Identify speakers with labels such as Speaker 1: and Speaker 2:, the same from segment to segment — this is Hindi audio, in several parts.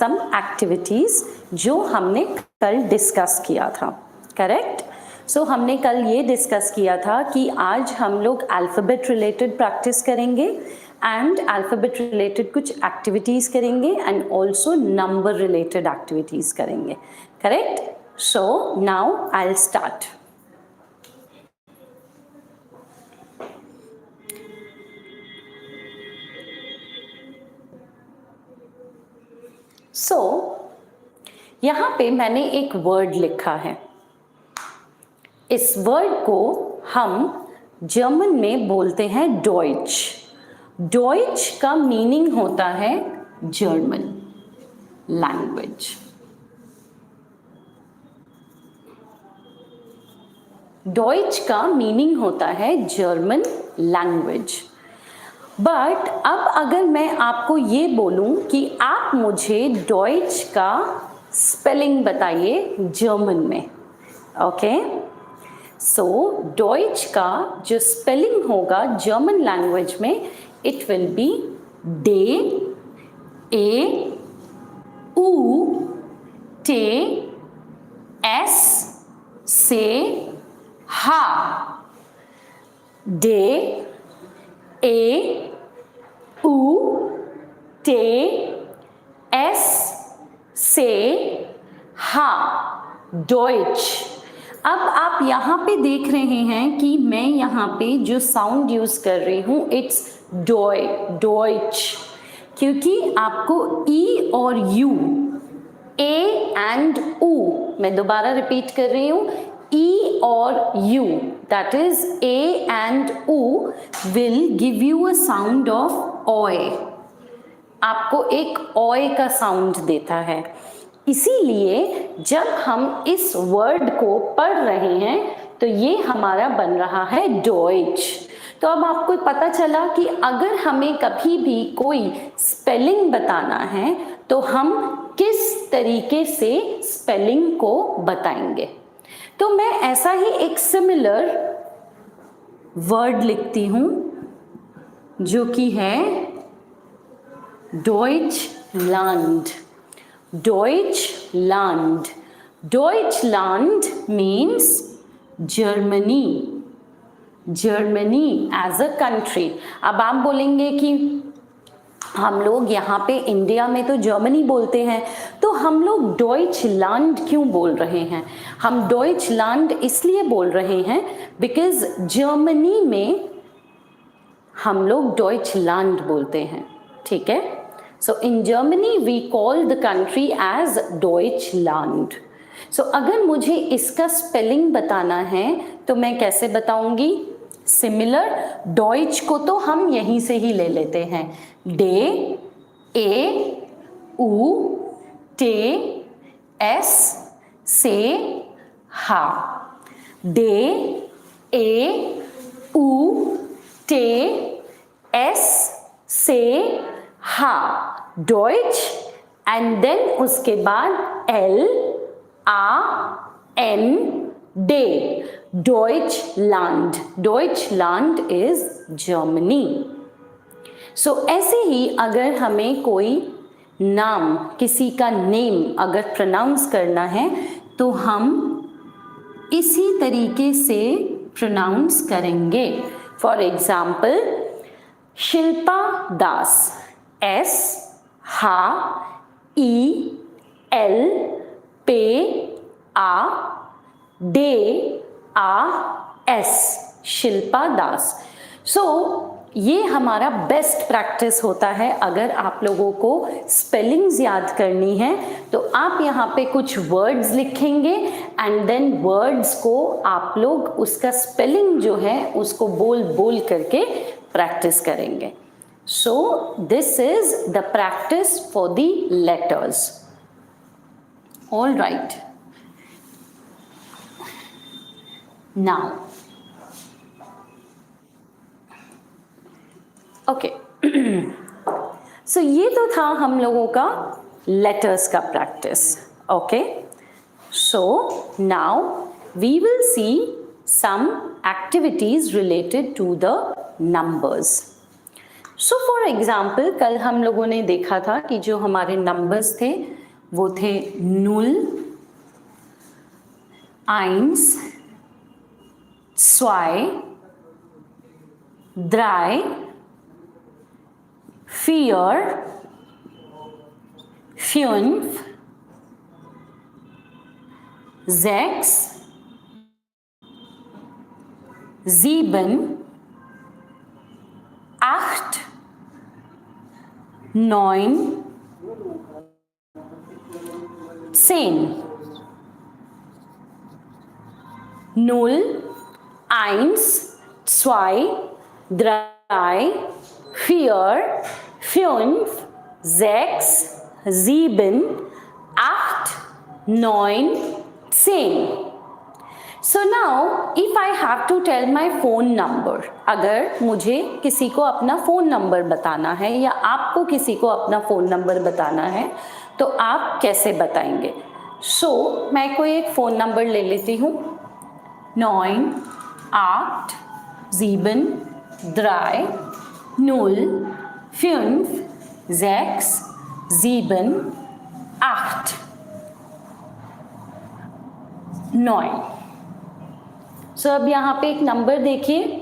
Speaker 1: some activities जो हमने कल डिस्कस किया था, करेक्ट? सो हमने कल ये डिस्कस किया था कि आज हम लोग अल्फ़ाबेट रिलेटेड प्रैक्टिस करेंगे एंड अल्फ़ाबेट रिलेटेड कुछ एक्टिविटीज़ करेंगे and also number related activities करेंगे, correct? So now I will start. So यहाँ पे मैंने एक वर्ड लिखा है. इस वर्ड को हम जर्मन में बोलते हैं डॉइच. डॉइच का मीनिंग होता है जर्मन लैंग्वेज. डॉइच का मीनिंग होता है जर्मन लैंग्वेज. बट अब अगर मैं आपको ये बोलूं कि आप मुझे डॉइच का स्पेलिंग बताइए जर्मन में, ओके? सो डॉइच का जो स्पेलिंग होगा जर्मन लैंग्वेज में, इट विल बी डे ए ऊ टे एस से हा. डे ए ऊ टे एस से हा, डॉइच. अब आप यहाँ पे देख रहे हैं कि मैं यहाँ पे जो साउंड यूज कर रही हूँ इट्स डॉय, डॉइच, क्योंकि आपको ई और यू, ए एंड ऊ, मैं दोबारा रिपीट कर रही हूँ, ई और you, that is A and O will give you a sound of ओए. आपको एक ओए का साउंड देता है. इसीलिए जब हम इस वर्ड को पढ़ रहे हैं तो ये हमारा बन रहा है डॉइच. तो अब आपको पता चला कि अगर हमें कभी भी कोई स्पेलिंग बताना है तो हम किस तरीके से स्पेलिंग को बताएंगे. तो मैं ऐसा ही एक सिमिलर वर्ड लिखती हूं जो कि है Deutschland. Deutschland. Deutschland means Germany. Germany as a country. अब आप बोलेंगे कि हम लोग यहाँ पे इंडिया में तो जर्मनी बोलते हैं, तो हम लोग डॉइचलैंड क्यों बोल रहे हैं? हम डॉइचलैंड इसलिए बोल रहे हैं बिकॉज जर्मनी में हम लोग डॉइचलैंड बोलते हैं, ठीक है? So in Germany we call the country as Deutschland. So अगर मुझे इसका स्पेलिंग बताना है तो मैं कैसे बताऊंगी? सिमिलर, डॉइच को तो हम यहीं से ही ले लेते हैं. डे ए ऊ टे एस से हा. डे ए ऊ टे एस से हा, डॉइच. एंड देन उसके बाद L A N D, Deutschland. Deutschland is Germany. So ऐसे ही अगर हमें कोई नाम, किसी का नेम अगर प्रोनाउंस करना है तो हम इसी तरीके से प्रोनाउंस करेंगे. For example Shilpa Das. S हा ई एल पे आ डे आ एस, शिल्पा दास. सो ये हमारा बेस्ट प्रैक्टिस होता है. अगर आप लोगों को स्पेलिंग्स याद करनी है तो आप यहाँ पे कुछ वर्ड्स लिखेंगे एंड देन वर्ड्स को आप लोग उसका स्पेलिंग जो है उसको बोल बोल करके प्रैक्टिस करेंगे. So this is the practice for the letters. All right. Now okay. So ये तो था हम लोगों का लेटर्स का practice. Okay. So now we will see some activities related to the numbers. So for example कल हम लोगों ने देखा था कि जो हमारे नंबर्स थे वो थे 0, 1, 2, 3, 4, 5, 6, 7, 8, 9, 10. 0, 1, 2, 3, 4, 5, 6, 7, 8, 9, 10. So now if I have to tell my phone number, अगर मुझे किसी को अपना फ़ोन नंबर बताना है या आपको किसी को अपना फ़ोन नंबर बताना है तो आप कैसे बताएंगे? मैं कोई एक फ़ोन नंबर ले लेती हूँ 9, 8, 7, 3, 0, 5, 6, 7, 8, 9. अब यहाँ पे एक नंबर देखिए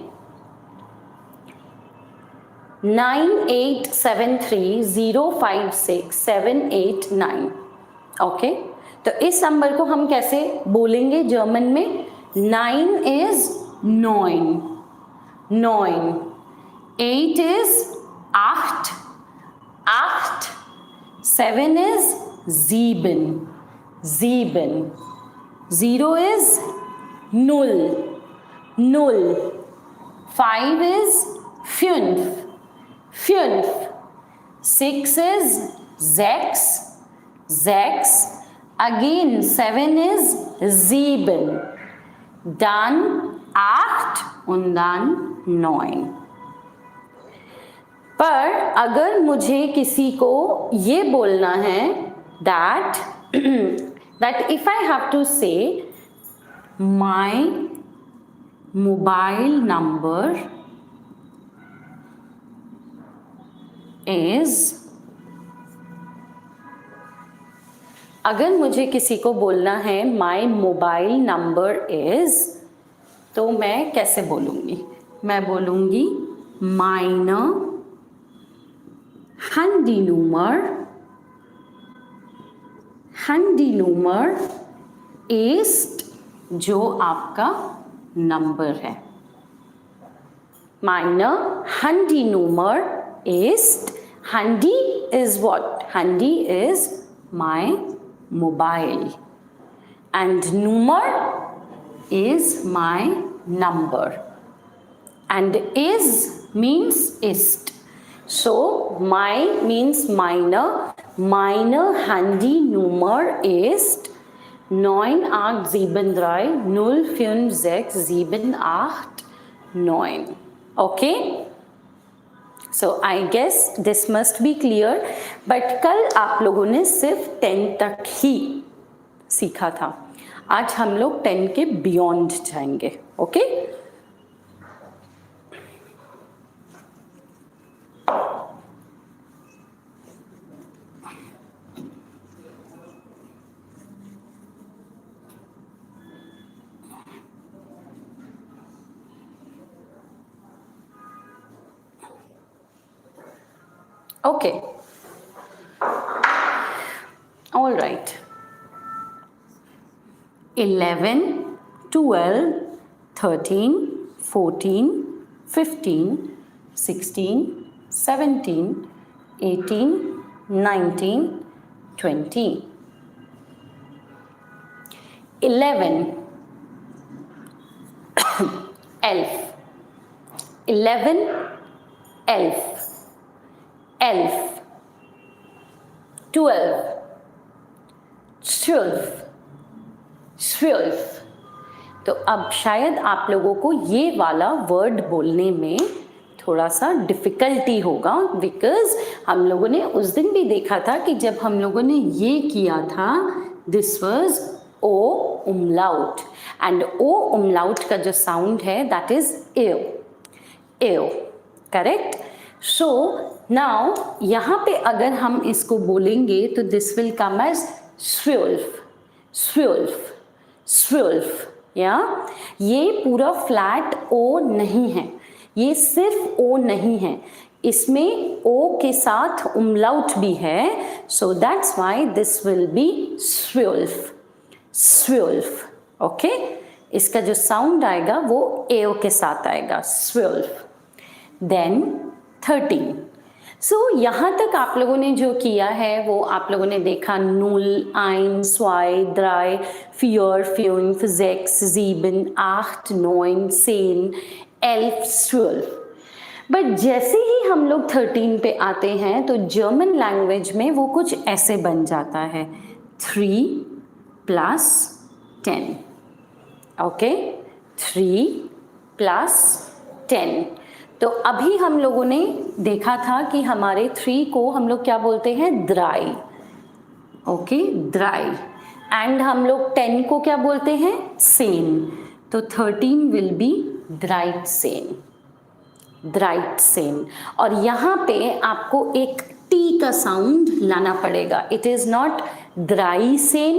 Speaker 1: 9873056789. ओके, तो इस नंबर को हम कैसे बोलेंगे जर्मन में? 9 is 9, 8 is 8, 7 is 7, 0 is 0, 5 is 5, 6 is 6, again 7 is 7, dann 8 und dann 9. पर अगर मुझे किसी को ये बोलना है that if I have to say my mobile number is, अगर मुझे किसी को बोलना है my mobile number is, तो मैं कैसे बोलूँगी? मैं बोलूँगी meine Handynummer ist, जो आपका नंबर है. Meine Handynummer ist, Handy is what? Handy is my mobile and Nummer is my number and is means ist. So my means meine Handynummer ist 9873056789. Okay, so I guess this must be clear. But कल आप लोगों ने सिर्फ 10 तक ही सीखा था, आज हम लोग 10 के बियॉन्ड जाएंगे. Okay Okay, all right. 11, 12, 13, 14, 15, 16, 17, 18, 19, 20. 11 elf, 11 elf, elf, 12, 12, 12. तो अब शायद आप लोगों को ये वाला वर्ड बोलने में थोड़ा सा डिफ़िकल्टी होगा, बिकॉज हम लोगों ने उस दिन भी देखा था कि जब हम लोगों ने ये किया था, दिस वाज ओ उमलाउट, एंड ओ उमलाउट का जो साउंड है दैट इज एव, एव, करेक्ट. सो नाउ यहाँ पे अगर हम इसको बोलेंगे तो दिस विल कम एज स्वुल्फ, स्वुल्फ, स्वुल्फ। या ये पूरा फ्लैट ओ नहीं है, ये सिर्फ ओ नहीं है, इसमें ओ के साथ उमलाउट भी है, so that's why this will be स्वुल्फ, स्वुल्फ। ओके, इसका जो साउंड आएगा वो एओ के साथ आएगा, स्वुल्फ। देन 13। सो यहाँ तक आप लोगों ने जो किया है वो आप लोगों ने देखा, null, eins, zwei, drei, vier, fünf, sechs, sieben, acht, neun, 10, 11, 12। But जैसे ही हम लोग 13 पे आते हैं तो जर्मन लैंग्वेज में वो कुछ ऐसे बन जाता है, 3 + 10। ओके, 3 + 10। तो अभी हम लोगों ने देखा था कि हमारे 3 को हम लोग क्या बोलते हैं, द्राई। ओके, द्राई। एंड हम लोग 10 को क्या बोलते हैं, सेन। तो 13 विल बी द्राइट सेन, द्राइट सेन। और यहाँ पे आपको एक टी का साउंड लाना पड़ेगा, इट इज नॉट द्राई सेन,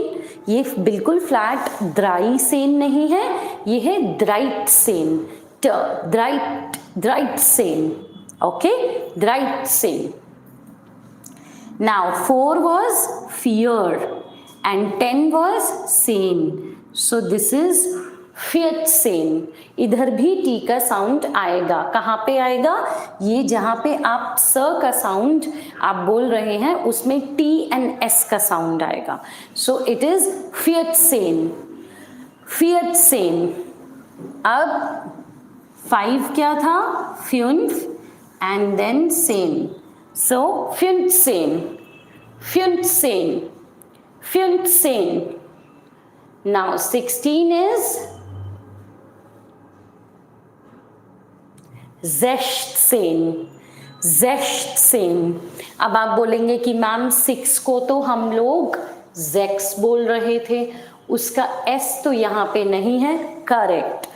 Speaker 1: ये बिल्कुल फ्लैट द्राई सेन नहीं है, ये है द्राइट सेन, द्राइट, द्राइट सेन। ओके, द्राइट सेन। Now 4 was fear and 10 was sane, so this is vierzehn। इधर भी टी का साउंड आएगा, कहाँ पे आएगा, ये जहाँ पे आप स का साउंड आप बोल रहे हैं उसमें टी एंड एस का साउंड आएगा, so it is vierzehn, vierzehn। अब 5 क्या था, fünf and then zehn, so 15, 15, 15। Now 16 is 16, 16। अब आप बोलेंगे कि मैम 6 को तो हम लोग जेक्स बोल रहे थे, उसका एस तो यहाँ पे नहीं है, correct,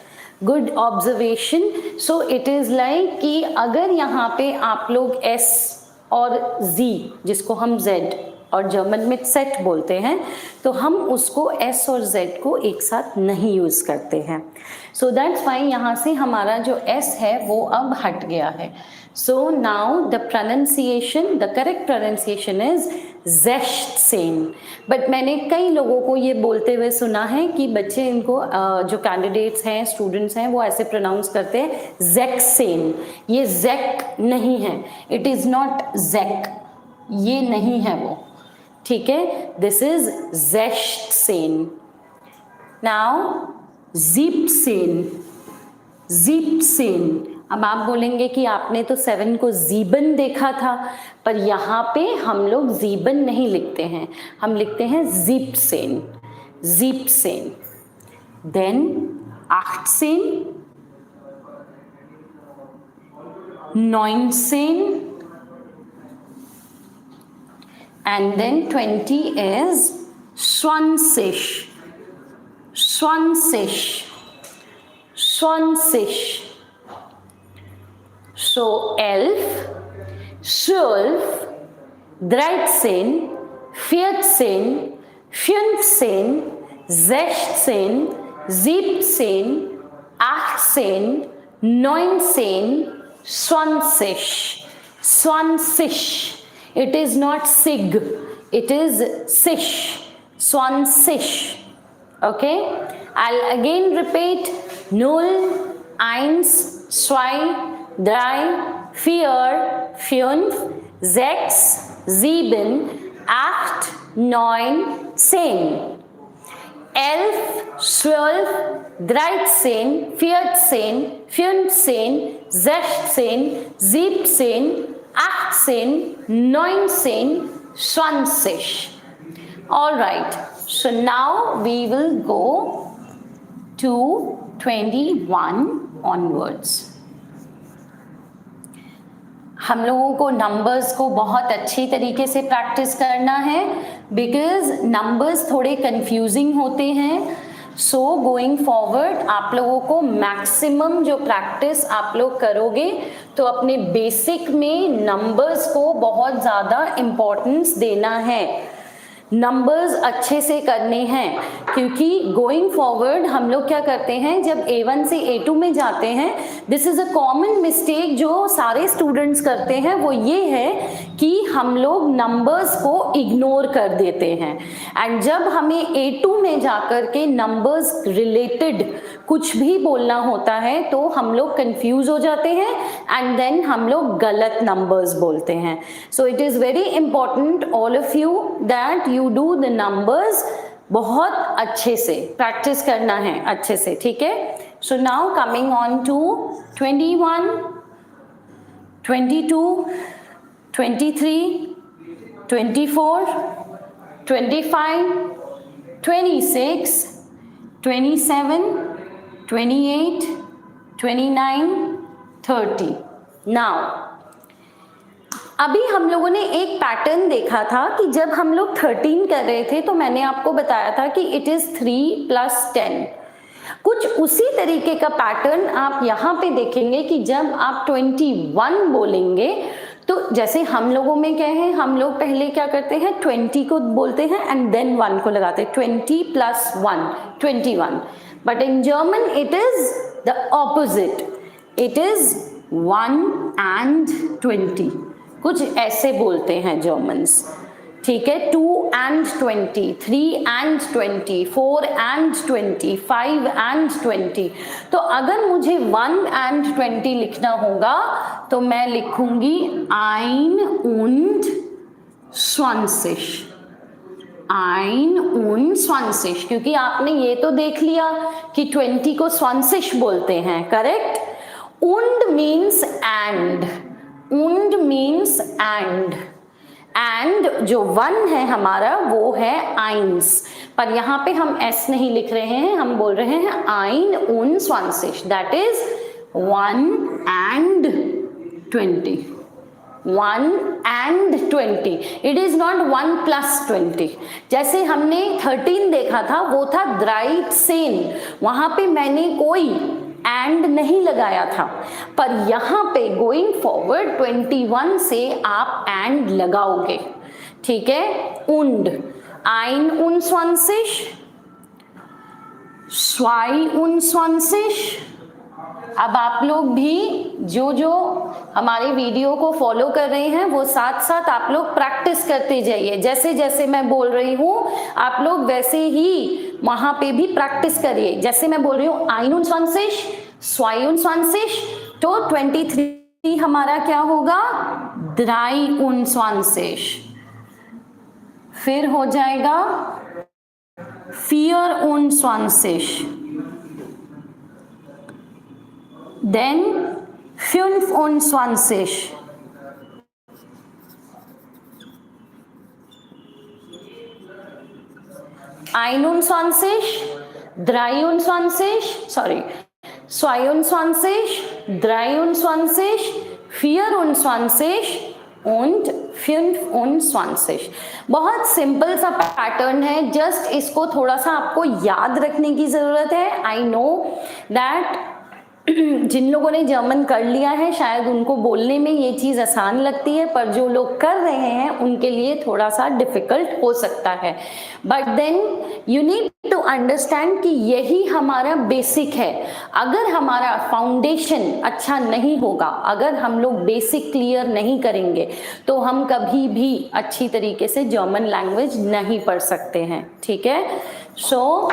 Speaker 1: good observation. So it is like कि अगर यहाँ पे आप लोग एस और जी, जिसको हम जेड और जर्मन में सेट बोलते हैं, तो हम उसको एस और जेड को एक साथ नहीं यूज करते हैं, सो दैट्स वाई यहाँ से हमारा जो एस है वो अब हट गया है। So now the pronunciation, the correct pronunciation is ज़ेश्टसेन। बट मैंने कई लोगों को ये बोलते हुए सुना है कि बच्चे इनको जो कैंडिडेट्स हैं, स्टूडेंट्स हैं, वो ऐसे प्रोनाउंस करते हैं ज़ेक्सेन। ये ज़ेक नहीं है, इट इज़ नॉट ज़ेक, ये नहीं है वो, ठीक है, दिस इज ज़ेश्टसेन। नाउ ज़ीपसेन, ज़ीपसेन। अब आप बोलेंगे कि आपने तो 7 को ज़ीबन देखा था, पर यहाँ पे हम लोग ज़ीबन नहीं लिखते हैं, हम लिखते हैं ज़ीपसेन, ज़ीपसेन। Then 18, 19 and then 20 is 20, 20, 20। So 11, 12, 13, 14, 15, 16, 17, 18, 19, 20, 20। It is not sig, it is sish, 20। Okay, I'll again repeat: 0, 1, 2, 3, 4, 5, 6, 7, 8, 9, 10, 11, 12, 13, 14, 15, 16, 17, 18, 19, 20। All right, so now we will go to 21 onwards। हम लोगों को नंबर्स को बहुत अच्छी तरीके से प्रैक्टिस करना है, बिकॉज नंबर्स थोड़े कंफ्यूजिंग होते हैं। सो गोइंग फॉरवर्ड आप लोगों को मैक्सिमम जो प्रैक्टिस आप लोग करोगे तो अपने बेसिक में नंबर्स को बहुत ज़्यादा इम्पोर्टेंस देना है, नंबर्स अच्छे से करने हैं, क्योंकि गोइंग फॉरवर्ड हम लोग क्या करते हैं जब A1 से A2 में जाते हैं, this is a common mistake जो सारे स्टूडेंट्स करते हैं, वो ये है कि हम लोग नंबर्स को इग्नोर कर देते हैं। एंड जब हमें A2 में जाकर के नंबर्स रिलेटेड कुछ भी बोलना होता है तो हम लोग कंफ्यूज हो जाते हैं एंड देन हम लोग गलत नंबर्स बोलते हैं। So it is very important all of you that you do the numbers, बहुत अच्छे से प्रैक्टिस करना है अच्छे से, ठीक है। So now coming on to 21, 22, 23, 24, 25, 26, 27, 28, 29, 30. Now, अभी हम लोगों ने एक पैटर्न देखा था कि जब हम लोग 13 कर रहे थे तो मैंने आपको बताया था कि इट इज़ 3 + 10। कुछ उसी तरीके का पैटर्न आप यहाँ पे देखेंगे कि जब आप 21 बोलेंगे तो जैसे हम लोगों में क्या है, हम लोग पहले क्या करते हैं 20 को बोलते हैं एंड देन 1 को लगाते हैं, 20 + 1 21, but in German it is the opposite, it is 1 and 20, कुछ ऐसे बोलते हैं जर्मन्स, ठीक है। 2 and 20, 3 and 20, 4 and 20, 5 and 20। तो अगर मुझे 1 and 20 लिखना होगा तो मैं लिखूंगी 21, 21, क्योंकि आपने ये तो देख लिया कि 20 को 20 बोलते हैं, correct. und means and, und means and जो 1 है हमारा वो है 1, पर यहाँ पे हम s नहीं लिख रहे हैं, हम बोल रहे हैं 21, that is 1 and 20, 1 and 20, it is not 1 + 20। जैसे हमने 13 देखा था वो था 13, वहां पे मैंने कोई एंड नहीं लगाया था, पर यहाँ पे गोइंग फॉरवर्ड 21 से आप एंड लगाओगे, ठीक है। und, 21, 22। अब आप लोग भी जो हमारे वीडियो को फॉलो कर रहे हैं वो साथ साथ आप लोग प्रैक्टिस करते जाइए, जैसे जैसे मैं बोल रही हूँ आप लोग वैसे ही वहां पे भी प्रैक्टिस करिए। जैसे मैं बोल रही हूँ 21, 22, तो 23 हमारा क्या होगा 23, फिर हो जाएगा 24, then 25, 21, 23, sorry, 22, 23, 24 und 25। बहुत सिंपल सा पैटर्न है, जस्ट इसको थोड़ा सा आपको याद रखने की ज़रूरत है। आई नो दैट जिन लोगों ने जर्मन कर लिया है शायद उनको बोलने में ये चीज़ आसान लगती है, पर जो लोग कर रहे हैं उनके लिए थोड़ा सा डिफ़िकल्ट हो सकता है। But then you need to understand कि यही हमारा बेसिक है। अगर हमारा फाउंडेशन अच्छा नहीं होगा, अगर हम लोग बेसिक क्लियर नहीं करेंगे तो हम कभी भी अच्छी तरीके से जर्मन लैंग्वेज नहीं पढ़ सकते हैं, ठीक है। सो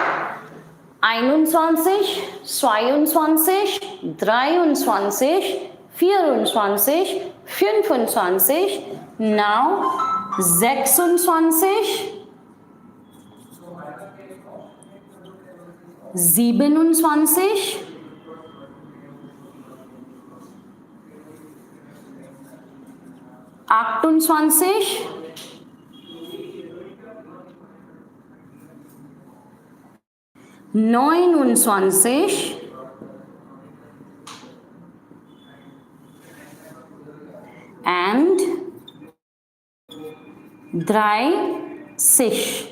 Speaker 1: 21, 22, 23, 24, 25, now 26, 27, 28, 29 and 30।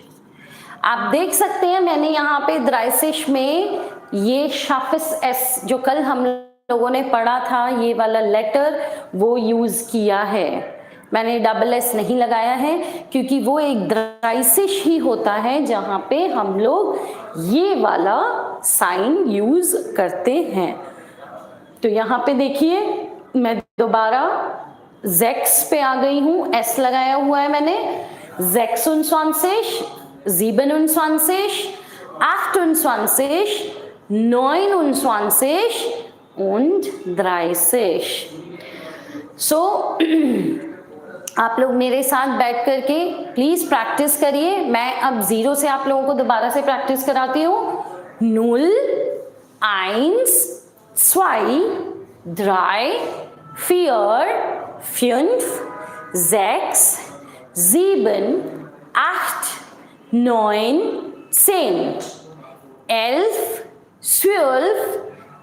Speaker 1: आप देख सकते हैं मैंने यहाँ पे द्राइसिश में ये शाफिस एस जो कल हम लोगों ने पढ़ा था, ये वाला लेटर वो यूज किया है। मैंने डबल एस नहीं लगाया है क्योंकि वो एक द्राइसिश ही होता है जहाँ पे हम लोग ये वाला साइन यूज करते हैं। तो यहाँ पे देखिए मैं दोबारा जेक्स पे आ गई हूँ, एस लगाया हुआ है मैंने। 26 27 28 29 und 30। सो आप लोग मेरे साथ बैठ करके प्लीज प्रैक्टिस करिए। मैं अब 0 से आप लोगों को दोबारा से प्रैक्टिस कराती हूँ। 0 1 2 3 4 5 6 7 8 9 10 11 12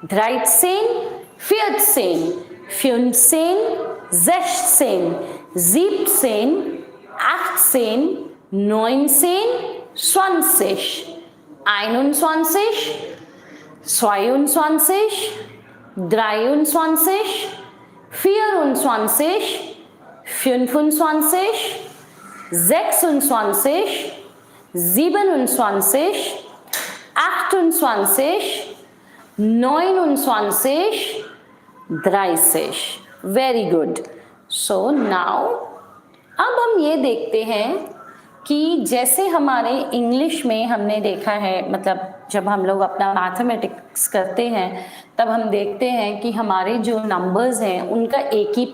Speaker 1: 13 14 15 16 17 18 19 20 21 22 23 24 25 26 27 28 29 30। Very good. सो नाउ अब हम ये देखते हैं कि जैसे हमारे इंग्लिश में हमने देखा है, मतलब जब हम लोग अपना मैथमेटिक्स करते हैं तब हम देखते हैं कि हमारे जो नंबर्स हैं उनका एक ही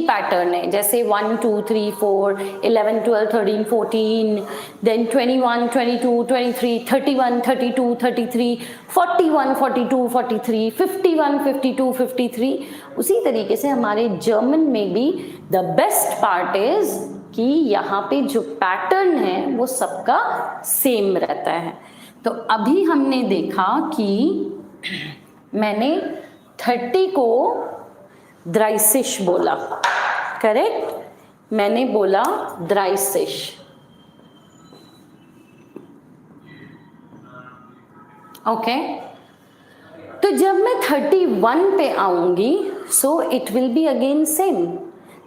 Speaker 1: पैटर्न है, जैसे 1 2 3 4 11 12 13 14 देन 21 22 23 31 32 33 41 42 43 51 52 53। उसी तरीके से हमारे जर्मन में भी द बेस्ट पार्ट इज कि यहाँ पे जो पैटर्न है वो सबका सेम रहता है। तो अभी हमने देखा कि मैंने 30 को द्राइसिश बोला, करेक्ट? मैंने बोला द्राइसिश। ओके, तो जब मैं 31 पे आऊंगी so it will be again same.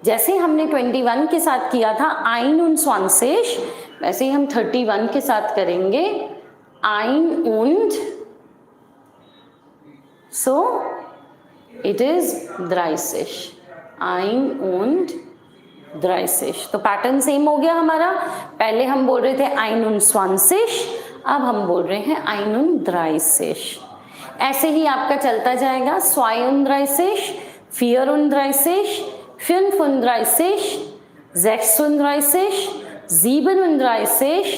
Speaker 1: जैसे हमने 21 के साथ किया था 21, वैसे ही हम 31 के साथ करेंगे 1 und, so it is 30, 1 und 30। तो पैटर्न सेम हो गया हमारा। पहले हम बोल रहे थे 21, अब हम बोल रहे हैं 31। ऐसे ही आपका चलता जाएगा 32, 34, 35, 36, 37, 38,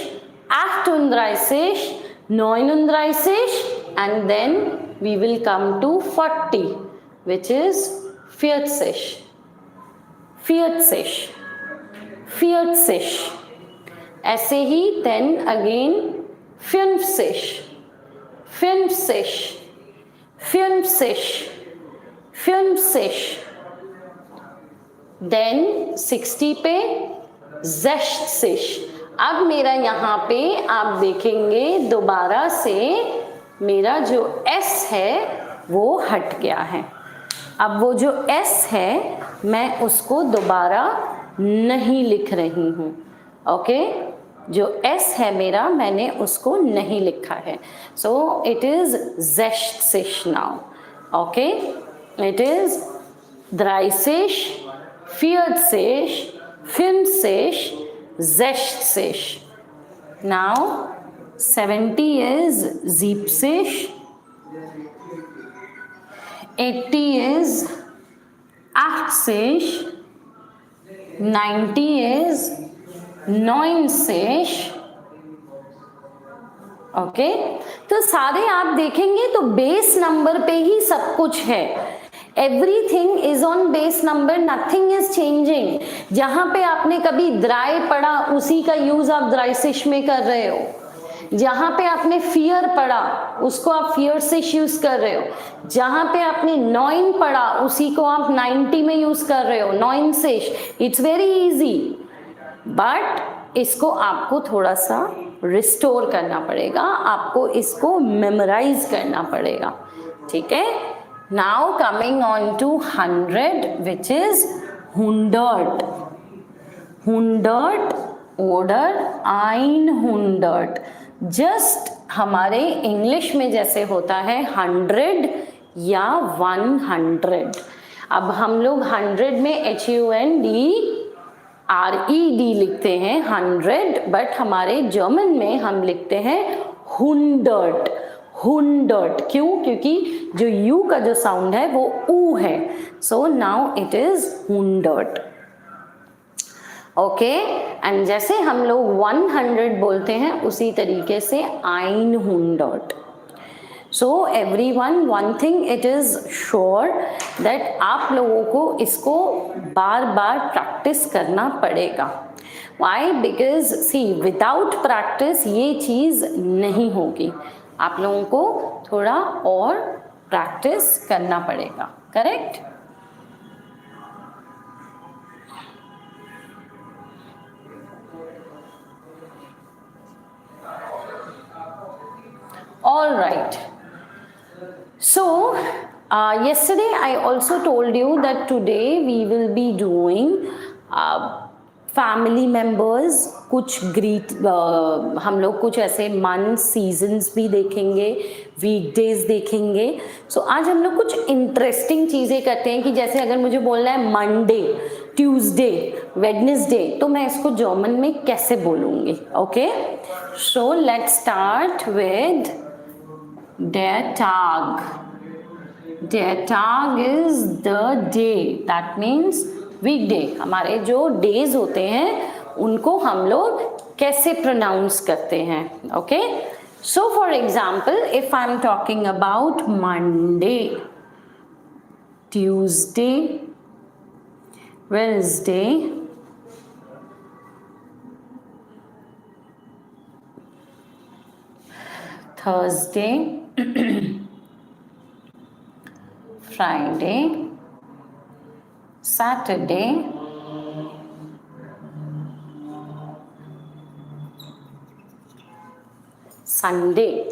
Speaker 1: 39 and then we will come to 40 which is 40। ऐसे ही then again 50, then 60 पे 60। अब मेरा यहाँ पे आप देखेंगे दोबारा से मेरा जो S है वो हट गया है। अब वो जो S है मैं उसको दोबारा नहीं लिख रही हूँ। ओके, जो S है मेरा मैंने उसको नहीं लिखा है। So it is 60 now. Okay, it is 30, 40, 50, 60। Now 70 is 70, 80 is 80, 90 is 90। Okay, तो सारे आप देखेंगे तो बेस नंबर पे ही सब कुछ है। Everything is on base number, nothing is changing. जहां पे आपने कभी द्राय पढ़ा उसी का यूज आप द्राइसिश में कर रहे हो। जहां पे आपने फियर पढ़ा उसको आप फियर से यूज कर रहे हो। जहां पे आपने 9 पढ़ा उसी को आप 90 में यूज कर रहे हो, 9 से। इट्स वेरी इजी, बट इसको आपको थोड़ा सा रिस्टोर करना पड़ेगा, आपको इसको मेमोराइज करना पड़ेगा, ठीक है। Now coming on to 100 which is 100. 100 order 100. Just हमारे इंग्लिश में जैसे होता है 100 या 100. अब हम लोग 100 में HUNDRED लिखते हैं 100, बट हमारे जर्मन में हम लिखते हैं 100. 100 क्यों? क्योंकि जो यू का जो साउंड है वो ऊ है. So now it is 100. Okay, and जैसे हम लोग 100 बोलते हैं उसी तरीके से 100. So everyone, one thing it is sure that आप लोगों को इसको बार बार प्रैक्टिस करना पड़ेगा. Why? Because see without practice ये चीज़ नहीं होगी. आप लोगों को थोड़ा और प्रैक्टिस करना पड़ेगा. Correct? All right. So yesterday I also told you that today we will be doing family members. कुछ हम लोग कुछ ऐसे मंथ सीजन्स भी देखेंगे, वीकडेज देखेंगे. सो आज हम लोग कुछ इंटरेस्टिंग चीज़ें करते हैं कि जैसे अगर मुझे बोलना है मंडे, ट्यूसडे, वेडनेसडे, तो मैं इसको जर्मन में कैसे बोलूँगी. Okay, so let's start with Der Tag. Der Tag is the day. That means weekday. हमारे जो days होते हैं उनको हम लोग कैसे pronounce करते हैं. Okay? So for example, if I'm talking about Monday, Tuesday, Wednesday, Thursday, Friday, Saturday, Sunday.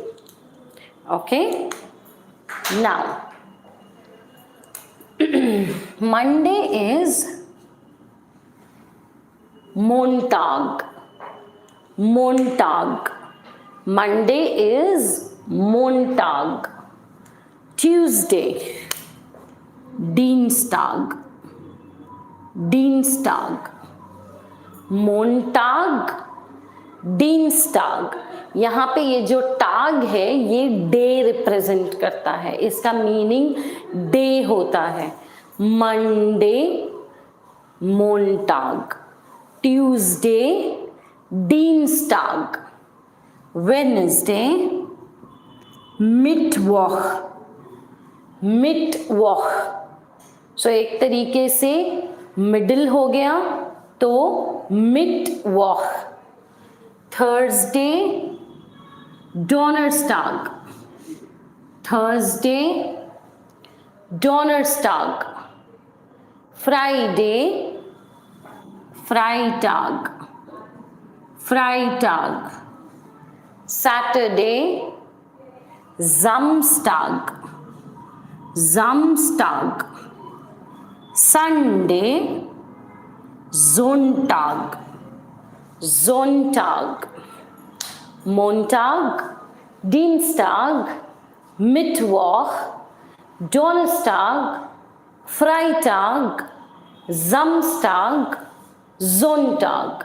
Speaker 1: Okay? Now, Monday is Montag. Montag. Monday is Montag. Tuesday, Dienstag. Dienstag. Montag, Dienstag. यहाँ पे ये जो टाग है ये डे रिप्रेजेंट करता है, इसका मीनिंग डे होता है. मंडे, मोन्टाग. ट्यूसडे, डीनस्टाग. वेडनेसडे, मिटवॉक. मिटवॉक. सो एक तरीके से मिडिल हो गया तो मिटवॉक. थर्सडे, डोनरस्टाग. थर्सडे, डोनरस्टाग. फ्राइडे, फ्राइटाग. फ्राइटाग. Saturday, Samstag. Samstag. Sunday, Sonntag. Sonntag. Montag, Dienstag, Mittwoch, Donnerstag, Freitag, Samstag, Sonntag.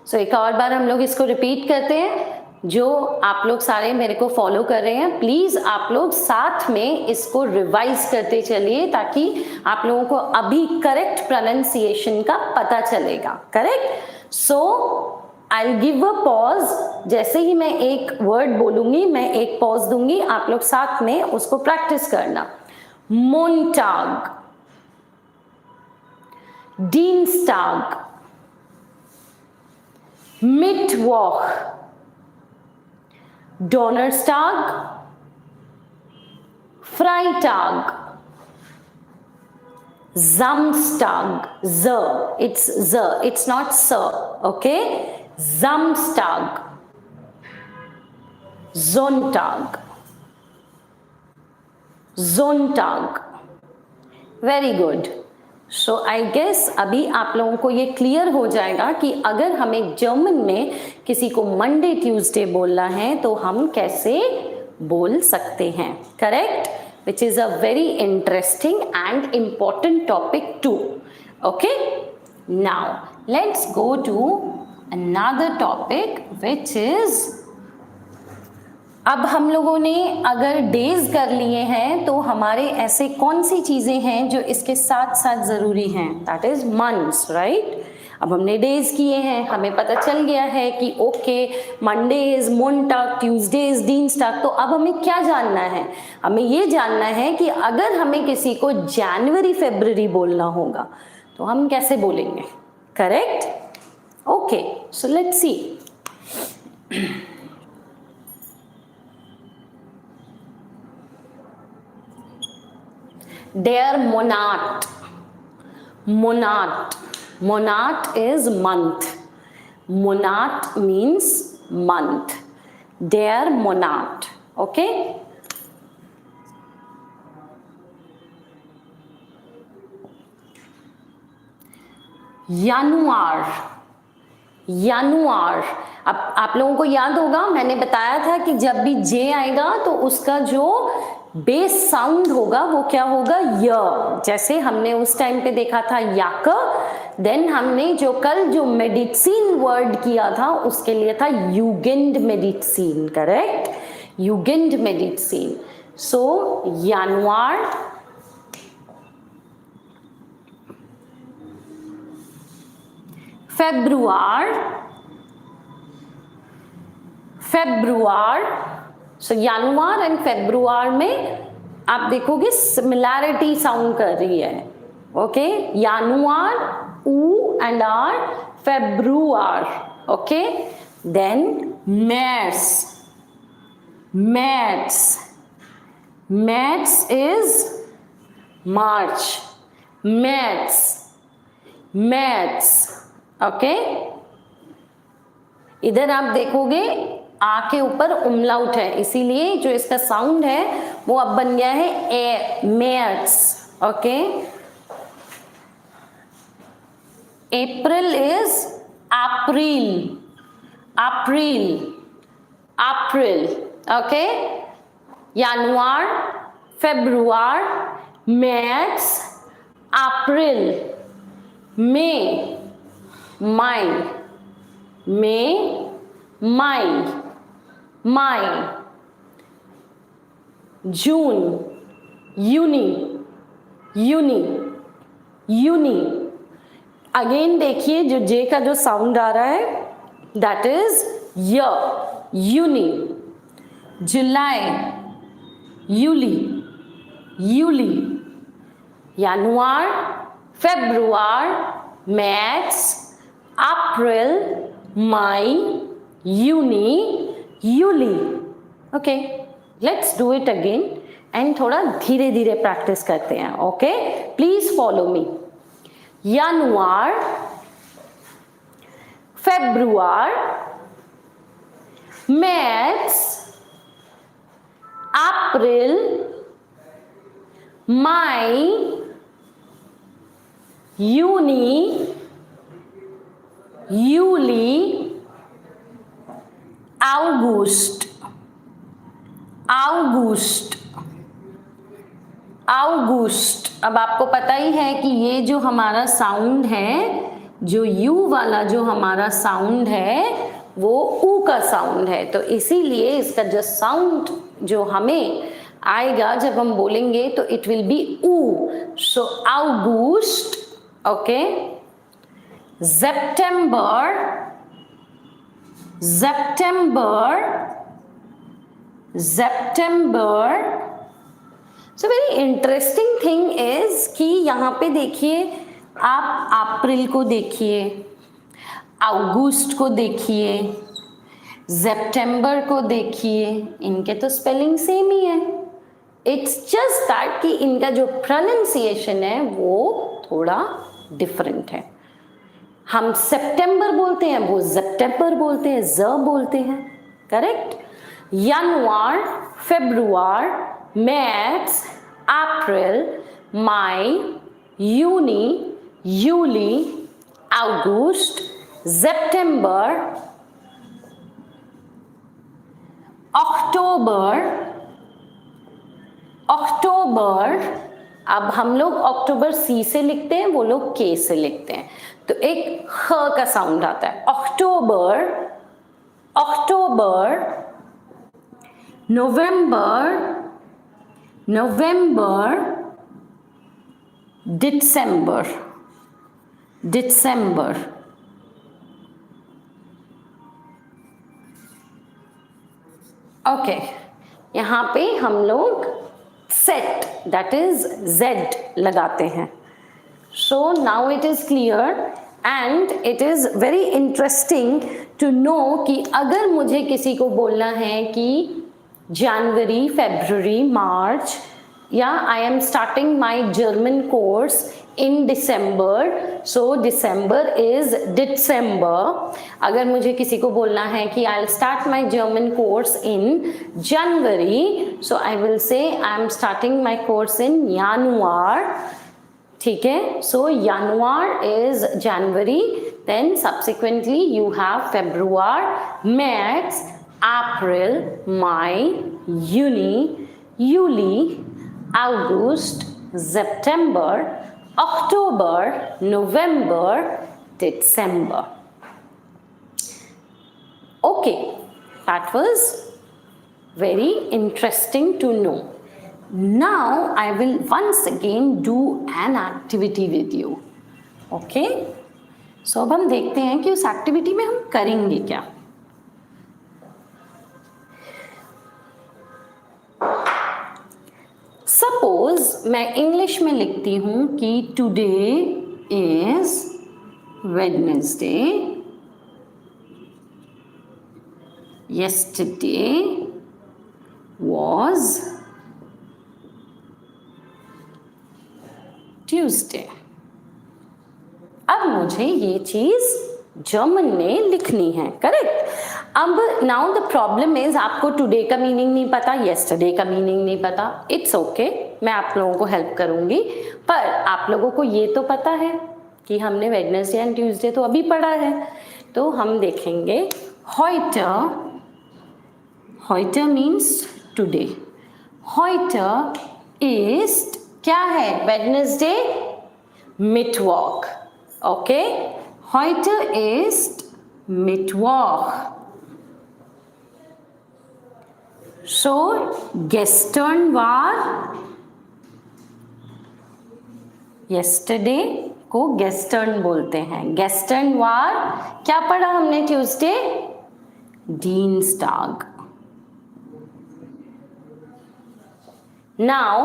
Speaker 1: सो एक और बार हम लोग इसको रिपीट करते हैं. जो आप लोग सारे मेरे को फॉलो कर रहे हैं, प्लीज आप लोग साथ में इसको रिवाइज करते चलिए ताकि आप लोगों को अभी करेक्ट प्रोनाउंसिएशन का पता चलेगा. Correct? So I will give a pause. जैसे ही मैं एक वर्ड बोलूंगी मैं एक पॉज दूंगी, आप लोग साथ में उसको प्रैक्टिस करना. मोन्टाग, डीनस्टाग, मिटवॉक, Donnerstag, Freitag, Samstag, z, it's not sir, okay? Samstag, Sonntag, Sonntag, very good. So I guess अभी आप लोगों को ये क्लियर हो जाएगा कि अगर हमें जर्मन में किसी को मंडे ट्यूसडे बोलना है तो हम कैसे बोल सकते हैं, correct? Which is a very interesting and important topic too. Okay, now let's go to another topic which is, अब हम लोगों ने अगर डेज कर लिए हैं तो हमारे ऐसे कौन सी चीज़ें हैं जो इसके साथ साथ ज़रूरी हैं? That is months, right? अब हमने डेज किए हैं, हमें पता चल गया है कि ओके मंडे इज़ मोंटाग, ट्यूसडे इज़ डीन्स्टाग. तो अब हमें क्या जानना है? हमें ये जानना है कि अगर हमें किसी को जनवरी फरवरी बोलना होगा तो हम कैसे बोलेंगे, correct? Okay, so let's see. Der Monat, Monat, Monat is month. Monat means month. Der Monat, okay? Januar, Januar. अब आप लोगों को याद होगा मैंने बताया था कि जब भी जे आएगा तो उसका जो बेस साउंड होगा वो क्या होगा? य. जैसे हमने उस टाइम पे देखा था याक, देन हमने जो कल जो मेडिसिन वर्ड किया था उसके लिए था युगेंड मेडिसिन, करेक्ट? युगेंड मेडिसिन. सो जनवरी, फेब्रुआर, फेब्रुआर. सो जनवरी एंड फेब्रुआर में आप देखोगे सिमिलैरिटी साउंड कर रही है, ओके? जनवरी ऊ एंड आर, फेब्रुआर, ओके? देन मैर्स, मैर्स, मैर्स इज मार्च, मैर्स, मैर्स, ओके? इधर आप देखोगे आ के ऊपर उमलाउट है, इसीलिए जो इसका साउंड है वो अब बन गया है ए, मेर्स, ओके? अप्रैल इज अप्रैल, अप्रैल, अप्रैल, ओके? जनवरी, फेब्रुआरी, मार्च, अप्रैल, मई, मई, मई, मई, मई, जून, यूनी, यूनी, यूनी. अगेन देखिए जो जे का जो साउंड आ रहा है दैट इज य, यूनी. जुलाई, यूली, यूली. जनवरी, फेब्रुआरी, मार्च, अप्रैल, मई, यूनी, यूली. Okay, let's do it again and थोड़ा धीरे धीरे प्रैक्टिस करते हैं, ओके? Please follow me. जनवरी, फेब्रुआरी, मार्च, अप्रैल, मई, यूनी, यूली, August, August, August. अब आपको पता ही है कि ये जो हमारा साउंड है, जो यू वाला जो हमारा साउंड है वो ऊ का साउंड है, तो इसीलिए इसका जो साउंड जो हमें आएगा जब हम बोलेंगे तो इट विल बी ऊ. सो August, okay? September, September, September. So very interesting thing is कि यहाँ पे देखिए आप अप्रैल को देखिए, अगस्त को देखिए, सितंबर को देखिए, इनके तो स्पेलिंग सेम ही है. इट्स जस्ट दैट कि इनका जो प्रोनाउंसिएशन है वो थोड़ा डिफरेंट है। हम सितंबर बोलते हैं, वो सितंबर बोलते हैं, ज बोलते हैं, करेक्ट। जनवरी, फरवरी, मार्च, अप्रैल, मई, जूनी, जूली, अगस्त, सितंबर, अक्टूबर, अक्टूबर। अब हम लोग अक्टूबर सी से लिखते हैं, वो लोग के से लिखते हैं, तो एक ख का साउंड आता है। अक्टूबर, अक्टूबर, नवंबर, नवंबर, दिसंबर, दिसंबर। ओके, यहाँ पे हम लोग सेट, दैट इज जेड लगाते हैं। So now it is clear and it is very interesting to know कि अगर मुझे किसी को बोलना है कि जनवरी, फरवरी, मार्च, या I am starting my German course in December, so December is दिसंबर। अगर मुझे किसी को बोलना है कि I will start my German course in January, so I will say I am starting my course in January, ठीक है। सो जनवरी इज जनवरी, देन सब्सिक्वेंटली यू हैव फेब्रुआरी, मार्च, अप्रैल, मई, जूनी, जूली, अगस्त, सितंबर, October, November, December. Okay, that was very interesting to know. Now I will once again do an activity with you. Okay? So अब हम देखते हैं कि उस एक्टिविटी में हम करेंगे क्या। सपोज मैं इंग्लिश में लिखती हूँ कि today is Wednesday, yesterday was Tuesday। अब मुझे ये चीज जर्मन में लिखनी है, करेक्ट। अब नाउ द प्रॉब्लम इज आपको टुडे का मीनिंग नहीं पता, येस्टरडे का मीनिंग नहीं पता, इट्स ओके, मैं आप लोगों को हेल्प करूंगी। पर आप लोगों को ये तो पता है कि हमने वेडनेसडे एंड ट्यूसडे तो अभी पढ़ा है, तो हम देखेंगे heute, heute means today, heute ist क्या है, वेडनेसडे, मिटवॉक, okay, heute ist Mittwoch। So gestern war, yesterday को gestern बोलते हैं, gestern war क्या पढ़ा हमने ट्यूसडे, Dienstag। Now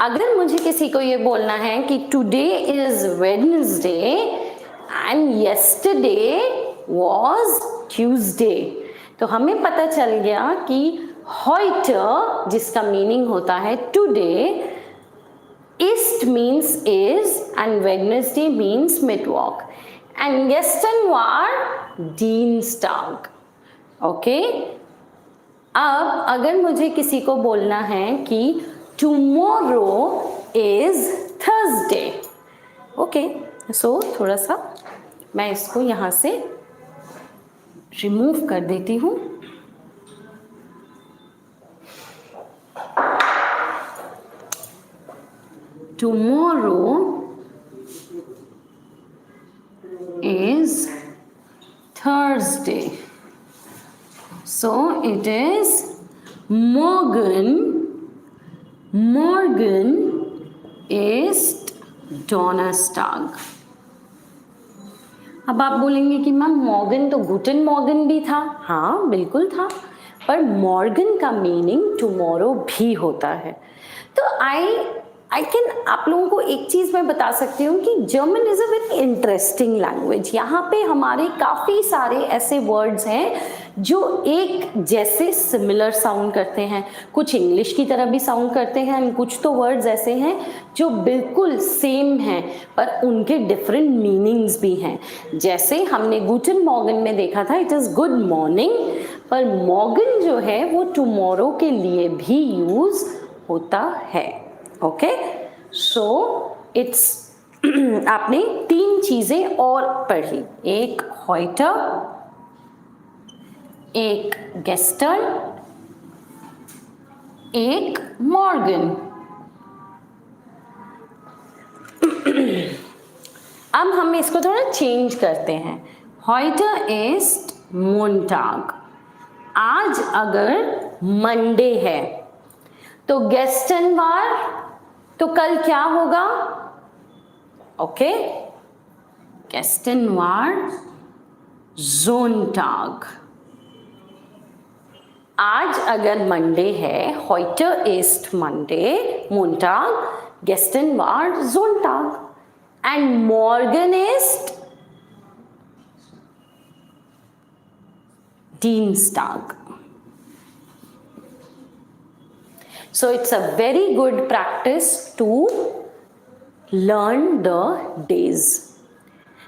Speaker 1: अगर मुझे किसी को ये बोलना है कि today is Wednesday and yesterday was Tuesday, तो हमें पता चल गया कि heute जिसका मीनिंग होता है today, ist means is and Wednesday means Mittwoch and gestern war Dienstag। Okay, अब अगर मुझे किसी को बोलना है कि tomorrow is Thursday, ओके, सो थोड़ा सा मैं इसको यहाँ से रिमूव कर देती हूँ। Tomorrow is Thursday, so it is morgen, morgen ist Donnerstag। अब आप बोलेंगे कि मैम मॉर्गन तो गुटन मॉर्गन भी था, हाँ बिल्कुल था, पर मॉर्गन का मीनिंग टुमारो भी होता है। तो आई कैन आप लोगों को एक चीज़ मैं बता सकती हूँ कि German is a very interesting language. यहाँ पे हमारे काफ़ी सारे ऐसे वर्ड्स हैं जो एक जैसे सिमिलर साउंड करते हैं, कुछ इंग्लिश की तरह भी साउंड करते हैं, एंड कुछ तो वर्ड्स ऐसे हैं जो बिल्कुल सेम हैं पर उनके डिफरेंट मीनिंग्स भी हैं। जैसे हमने गुटन मॉर्गन में देखा था इट इज़ गुड मॉर्निंग, पर मॉर्गन जो है वो टुमारो के लिए भी यूज़ होता है। ओके, सो इट्स आपने 3 चीजें और पढ़ी, एक heute, एक gestern, एक morgen। अब हम इसको थोड़ा चेंज करते हैं। heute ist Montag, आज अगर मंडे है तो gestern war तो कल क्या होगा? Okay, gestern war Sonntag। आज अगर मंडे है heute ist Monday, Montag, gestern war Sonntag and morgen ist Dienstag। So it's a very good practice to learn the days।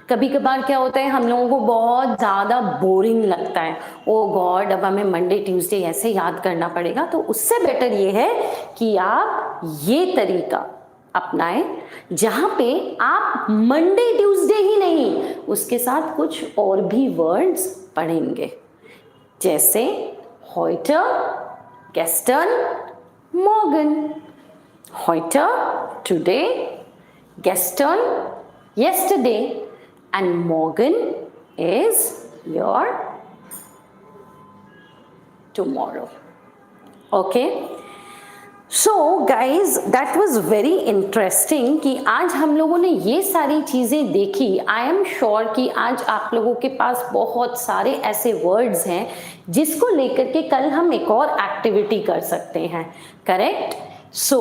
Speaker 1: कभी कभार क्या होता है हम लोगों को बहुत ज़्यादा बोरिंग लगता है, ओ गॉड अब हमें मंडे ट्यूसडे ऐसे याद करना पड़ेगा, तो उससे बेटर ये है कि आप ये तरीका अपनाएं जहाँ पे आप मंडे ट्यूसडे ही नहीं उसके साथ कुछ और भी वर्ड्स पढ़ेंगे, जैसे heute, gestern, morgen। heute today, gestern yesterday, and morgen is your tomorrow। okay, so guys that was very interesting कि आज हम लोगों ने ये सारी चीज़ें देखी। आई एम श्योर कि आज आप लोगों के पास बहुत सारे ऐसे वर्ड्स हैं जिसको लेकर के कल हम एक और एक्टिविटी कर सकते हैं, करेक्ट? सो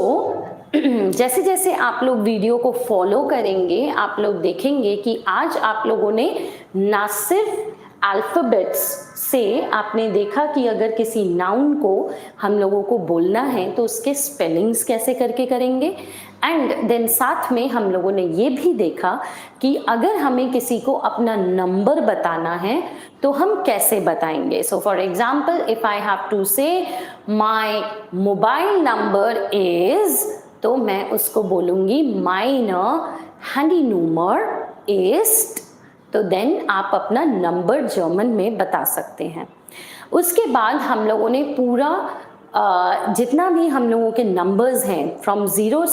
Speaker 1: जैसे जैसे आप लोग वीडियो को फॉलो करेंगे आप लोग देखेंगे कि आज आप लोगों ने ना सिर्फ अल्फ़ाबेट्स से आपने देखा कि अगर किसी नाउन को हम लोगों को बोलना है तो उसके स्पेलिंग्स कैसे करके करेंगे, एंड देन साथ में हम लोगों ने ये भी देखा कि अगर हमें किसी को अपना नंबर बताना है तो हम कैसे बताएंगे। So for example if I have to say my mobile number is, तो मैं उसको बोलूँगी meine Handynummer ist, तो देन आप अपना नंबर जर्मन में बता सकते हैं। उसके बाद हम लोगों ने पूरा जितना भी हम लोगों के नंबर्स हैं फ्रॉम ज़ीरो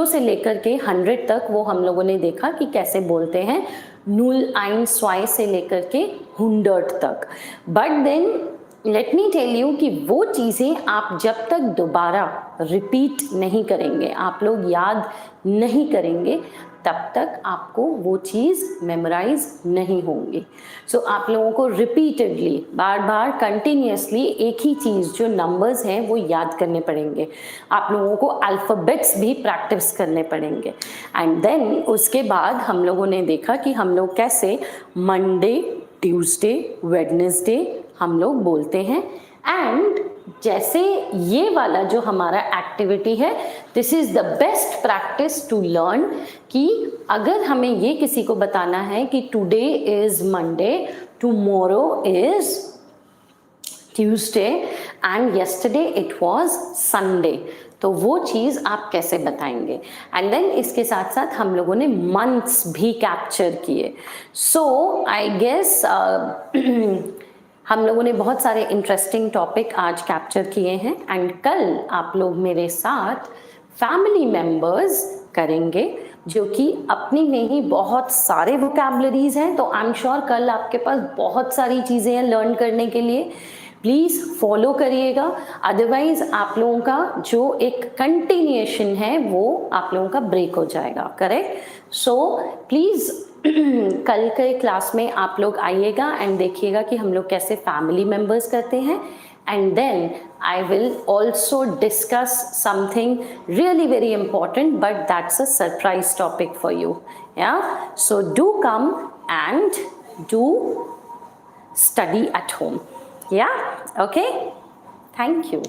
Speaker 1: से लेकर के 100 तक वो हम लोगों ने देखा कि कैसे बोलते हैं, 0, 1, 2 से लेकर के 100 तक। But then let me tell you कि वो चीज़ें आप जब तक दोबारा रिपीट नहीं करेंगे, आप लोग याद नहीं करेंगे, तब तक आपको वो चीज़ मेमोराइज नहीं होंगी। सो आप लोगों को रिपीटेडली बार बार कंटिन्यूसली एक ही चीज़ जो नंबर्स हैं वो याद करने पड़ेंगे। आप लोगों को अल्फ़ाबेट्स भी प्रैक्टिस करने पड़ेंगे। एंड देन उसके बाद हम लोगों ने देखा कि हम लोग कैसे मंडे, ट्यूसडे, वेडनेसडे हम लोग बोलते हैं। एंड जैसे ये वाला जो हमारा एक्टिविटी है, this is the best practice to learn कि अगर हमें ये किसी को बताना है कि today is Monday, tomorrow is Tuesday and yesterday it was Sunday, तो वो चीज़ आप कैसे बताएंगे। एंड देन इसके साथ साथ हम लोगों ने मंथ्स भी कैप्चर किए। सो आई गेस हम लोगों ने बहुत सारे इंटरेस्टिंग टॉपिक आज कैप्चर किए हैं। एंड कल आप लोग मेरे साथ फैमिली मेम्बर्स करेंगे जो कि अपनी में ही बहुत सारे वोकैबुलरीज हैं, तो आई एम श्योर कल आपके पास बहुत सारी चीज़ें हैं लर्न करने के लिए। प्लीज़ फॉलो करिएगा, अदरवाइज आप लोगों का जो एक कंटिन्यूएशन है वो आप लोगों का ब्रेक हो जाएगा, करेक्ट? सो प्लीज़ कल के क्लास में आप लोग आइएगा एंड देखिएगा कि हम लोग कैसे फैमिली मेम्बर्स करते हैं। and then I will also discuss something really very important, but that's a surprise topic for you. Yeah, so do come and do study at home. Yeah, okay, thank you.